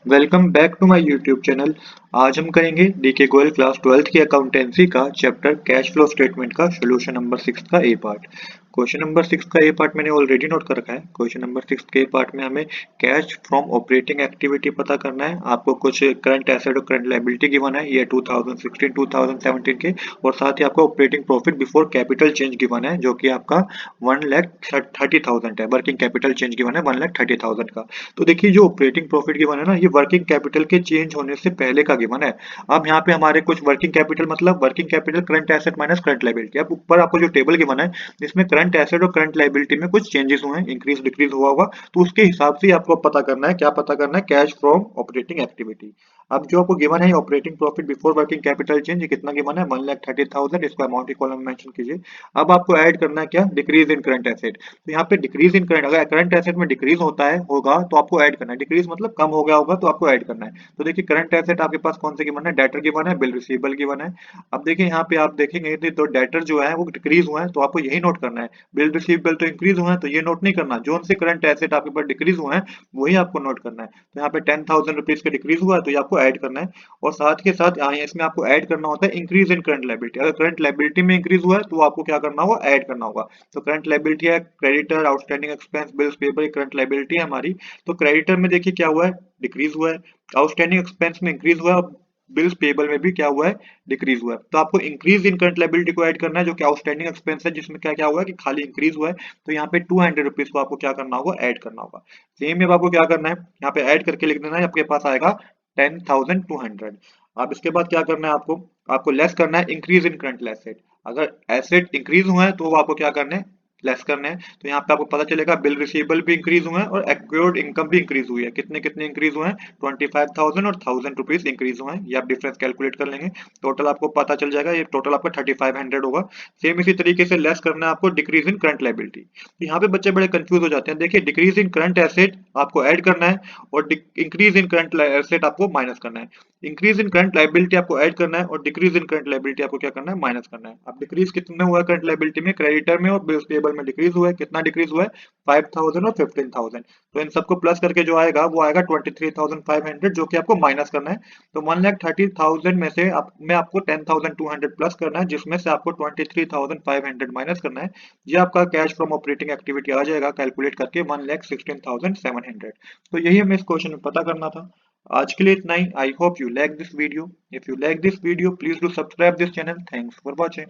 Welcome back to my YouTube channel. आज हम करेंगे डीके गोयल क्लास 12th की अकाउंटेंसी का चैप्टर कैश फ्लो स्टेटमेंट का सोल्यूशन नंबर 6 का ए पार्ट। क्वेश्चन नंबर 6 का ए पार्ट मैंने ऑलरेडी नोट कर रखा है। क्वेश्चन नंबर 6 के पार्ट में हमें कैश फ्रॉम ऑपरेटिंग एक्टिविटी पता करना है। आपको कुछ करंट एसेट और करंट लायबिलिटी गिवन है ये 2016-2017 के, और साथ ही आपको operating profit before capital change given है जो कि आपका 1,30,000 है। वर्किंग कैपिटल चेंज गिवन है 1,30,000 का। तो देखिए जो ऑपरेटिंग प्रॉफिट गिवन है ना, ये वर्किंग कैपिटल के चेंज होने से पहले का गिवन है। अब यहाँ पे हमारे कुछ वर्किंग कैपिटल मतलब working capital current asset minus current liability. अब ऊपर आपको जो टेबल गिवन है इसमें करंट एसेट और करंट लायबिलिटी में कुछ चेंजेस हुए हैं, इंक्रीज डिक्रीज हुआ होगा, तो उसके हिसाब से आपको पता करना है। क्या पता करना है? Cash from operating activity. अब जो आपको गिवन है operating profit before working capital change, ये कितना गिवन है? 1,30,000। इसको अमाउंट की कॉलम में मेंशन कीजिए। अब आपको ऐड करना है क्या? Decrease in current asset. तो यहाँ पे डिक्रीज इन करंट, अगर करंट एसेट में डिक्रीज होता है होगा तो आपको ऐड करना है। डिक्रीज मतलब कम हो गया होगा तो आपको ऐड करना है। तो देखिए करंट एसेट आपके पास कौन से गिवन है? डेटर गिवन है, बिल रिसीवेबल गिवन है। अब देखिए यहाँ पे आप देखेंगे तो डेटर जो है वो डिक्रीज हुआ है तो आपको यही नोट करना है। बिल रिसीवेबल तो इंक्रीज हुआ है तो ये नोट नहीं करना। जो से करंट एसेट आपके पास डिक्रीज हुआ है वही आपको नोट करना है। तो यहाँ पे 10,000 रुपीज का डिक्रीज हुआ है तो ये आपको ऐड करना है। और साथ के साथ इसमें आपको ऐड करना होता है इंक्रीज इन करंट लायबिलिटी। अगर करंट लायबिलिटी में इंक्रीज हुआ है तो आपको क्या करना होगा? ऐड करना होगा। तो करंट लायबिलिटी है creditor, outstanding expense, bills payable, current liability है हमारी। तो क्रेडिटर में देखिए क्या हुआ है? डिक्रीज हुआ है। आउटस्टैंडिंग एक्सपेंस में इंक्रीज हुआ है और बिल्स पेबल में भी क्या हुआ है? डिक्रीज हुआ है। तो आपको इंक्रीज इन करंट लायबिलिटी को ऐड करना है जो कि आउटस्टैंडिंग एक्सपेंस है, जिसमें क्या क्या हुआ है कि खाली इंक्रीज हुआ है। तो यहाँ पे 200 रुपीज को आपको क्या करना होगा? ऐड करना होगा। सेम में आपको क्या करना है? यहाँ पे ऐड करके लिख देना है, आपके पास आएगा 10,200। अब इसके बाद क्या करना है आपको? आपको लेस करना है इंक्रीज इन करंट एसेट। अगर एसेट इंक्रीज हुआ है तो वो आपको क्या करना है? लेस करना है। तो यहाँ पे आपको पता चलेगा बिल रिसीवेबल भी इंक्रीज हुए हैं और एक्योर्ड इनकम भी इंक्रीज हुई है। कितने कितने इंक्रीज हुए हैं? 25,000 और 1,000 रुपीज इंक्रीज हुए हैं। ये आप डिफरेंस कैलकुलेट कर लेंगे, टोटल आपको पता चल जाएगा। ये टोटल आपका 3,500 होगा। सेम इसी तरीके से लेस करना है आपको डिक्रीज इन करंट लायबिलिटी। यहाँ पे बच्चे बड़े कंफ्यूज हो जाते हैं। देखिए डिक्रीज इन करंट एसेट आपको ऐड करना है और इंक्रीज इन करंट एसेट आपको माइनस करना है। इंक्रीज इन करंट लायबिलिटी आपको ऐड करना है और डिक्रीज इन करंट लायबिलिटी आपको क्या करना है? माइनस करना है। अब डिक्रीज कितने हुआ है करंट लायबिलिटी में? क्रेडिटर में और बिल्स पेबल में डिक्रीज हुआ है। कितना डिक्रीज हुआ है? 5,000 और 15,000। तो इन सबको प्लस करके जो आएगा वो आएगा 23,500, जो कि आपको माइनस करना है। तो 1,30,000 में से में आपको 10,200 प्लस करना है, जिसमें से आपको 23,500 माइनस करना है। ये आपका कैश फ्रॉम ऑपरेटिंग एक्टिविटी आ जाएगा कैलकुलेट करके 1,16,700। तो यही हमें इस क्वेश्चन में पता करना था। आज के लिए इतना ही। I hope you like this video. If you like this video please do subscribe this channel. Thanks for watching.